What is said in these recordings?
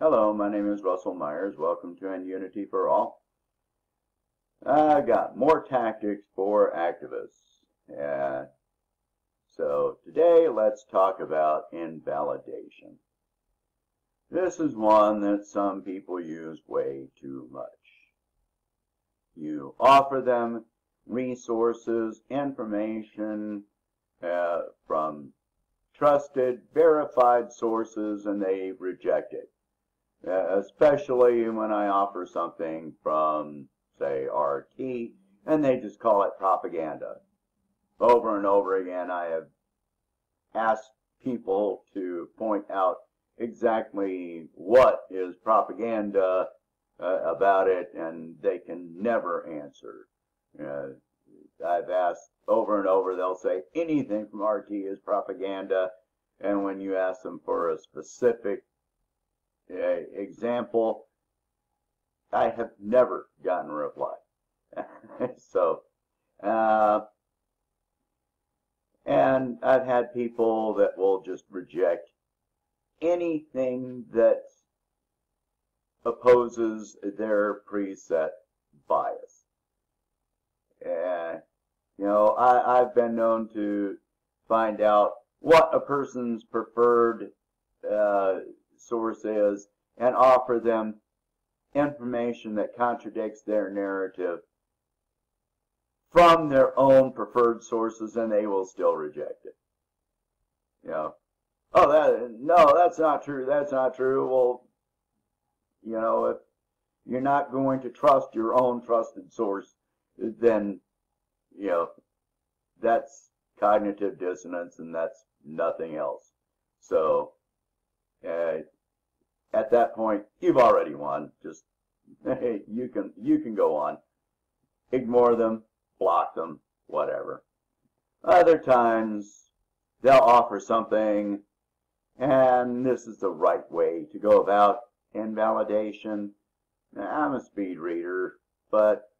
Hello, my name is Russell Myers. Welcome to Unity for All. I got more tactics for activists. So today let's talk about invalidation. This is one that some people use way too much. You offer them resources, information from trusted, verified sources, and they reject it. Especially when I offer something from, say, RT, and they just call it propaganda. Over and over again, I have asked people to point out exactly what is propaganda about it, and they can never answer. I've asked over and over, they'll say anything from RT is propaganda, and when you ask them for a specific example, I have never gotten a reply. So, and I've had people that will just reject anything that opposes their preset bias. I've been known to find out what a person's preferred source is and offer them information that contradicts their narrative from their own preferred sources, and they will still reject it. No, that's not true. That's not true. Well, if you're not going to trust your own trusted source, then that's cognitive dissonance, and that's nothing else. So at that point, you've already won. Just you can go on, ignore them, block them, whatever. Other times they'll offer something, and this is the right way to go about invalidation. Now, I'm a speed reader, but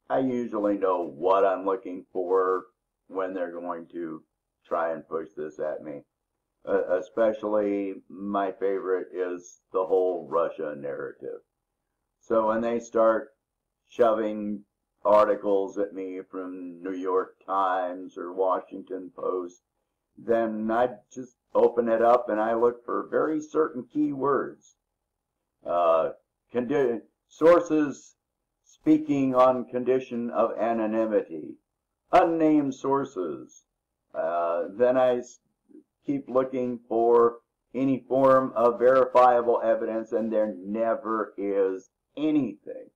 I usually know what I'm looking for when they're going to try and push this at me. Especially, my favorite is the whole Russia narrative. So when they start shoving articles at me from New York Times or Washington Post, then I just open it up and I look for very certain keywords. Sources speaking on condition of anonymity, unnamed sources. Then I keep looking for any form of verifiable evidence, and there never is anything.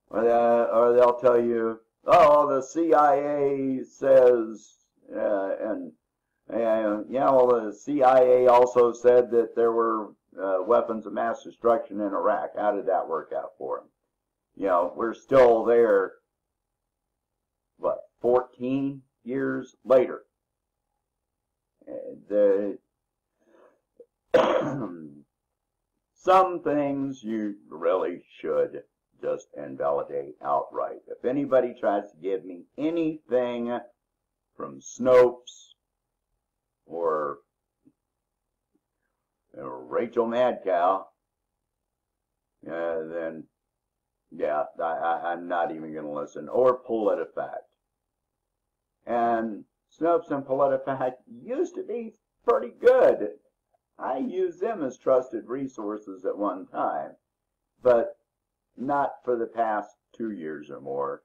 Or they'll tell you, oh, the CIA says, the CIA also said that there were weapons of mass destruction in Iraq. How did that work out for them? We're still there, 14 years later. Some things you really should just invalidate outright. If anybody tries to give me anything from Snopes or Rachel Madcow, then yeah, I'm not even going to listen. Or PolitiFact. And Snopes and PolitiFact used to be pretty good. I used them as trusted resources at one time, but not for the past 2 years or more.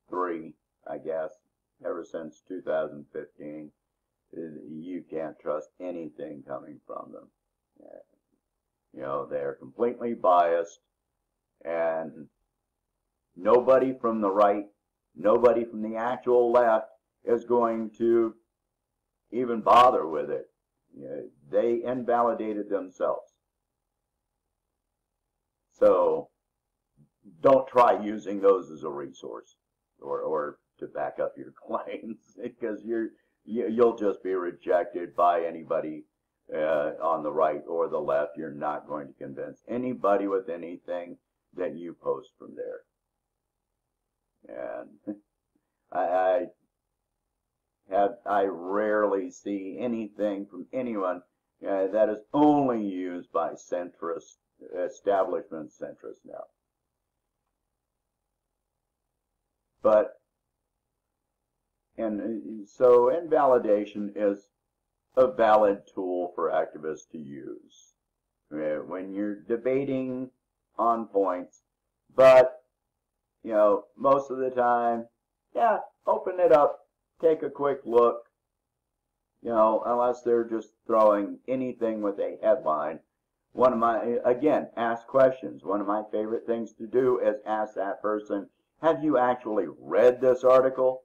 3, I guess, ever since 2015. You can't trust anything coming from them. They're completely biased, and nobody from the right, nobody from the actual left is going to even bother with it. They invalidated themselves. So don't try using those as a resource or to back up your claims, because you'll just be rejected by anybody on the right or the left. You're not going to convince anybody with anything that you post from there. And I rarely see anything from anyone that is only used by centrist, establishment centrists now. But, and so invalidation is a valid tool for activists to use when you're debating on points. But, you know, most of the time, yeah, open it up, take a quick look, you know, unless they're just throwing anything with a headline. One of my, again, ask questions. One of my favorite things to do is ask that person, have you actually read this article?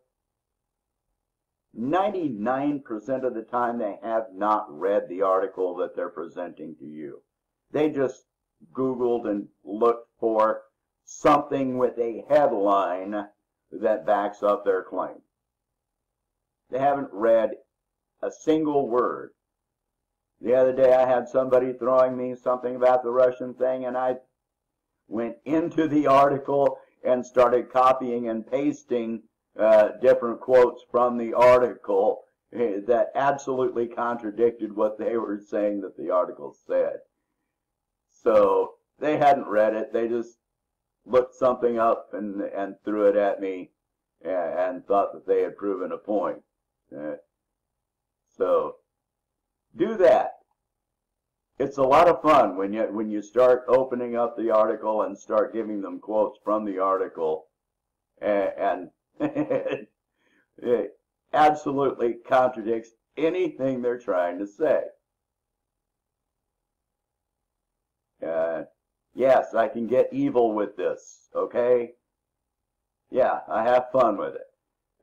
99% of the time they have not read the article that they're presenting to you. They just Googled and looked for something with a headline that backs up their claim. They haven't read a single word. The other day I had somebody throwing me something about the Russian thing, and I went into the article and started copying and pasting different quotes from the article that absolutely contradicted what they were saying that the article said. So they hadn't read it. They just looked something up and threw it at me and thought that they had proven a point. So do that. It's a lot of fun when you start opening up the article and start giving them quotes from the article, and it absolutely contradicts anything they're trying to say. Yes, I can get evil with this, okay? Yeah, I have fun with it.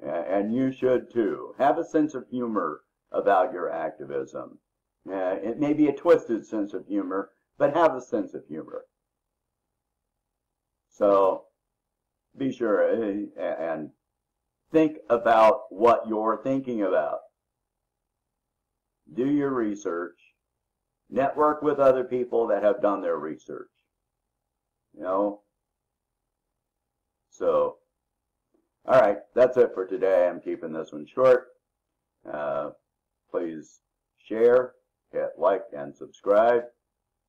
And you should too. Have a sense of humor about your activism. It may be a twisted sense of humor, but have a sense of humor. So be sure and think about what you're thinking about. Do your research. Network with other people that have done their research. You know? So, all right, that's it for today. I'm keeping this one short. Please share, hit like and subscribe.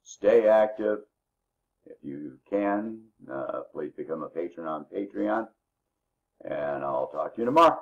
Stay active. If you can, please become a patron on Patreon. And I'll talk to you tomorrow.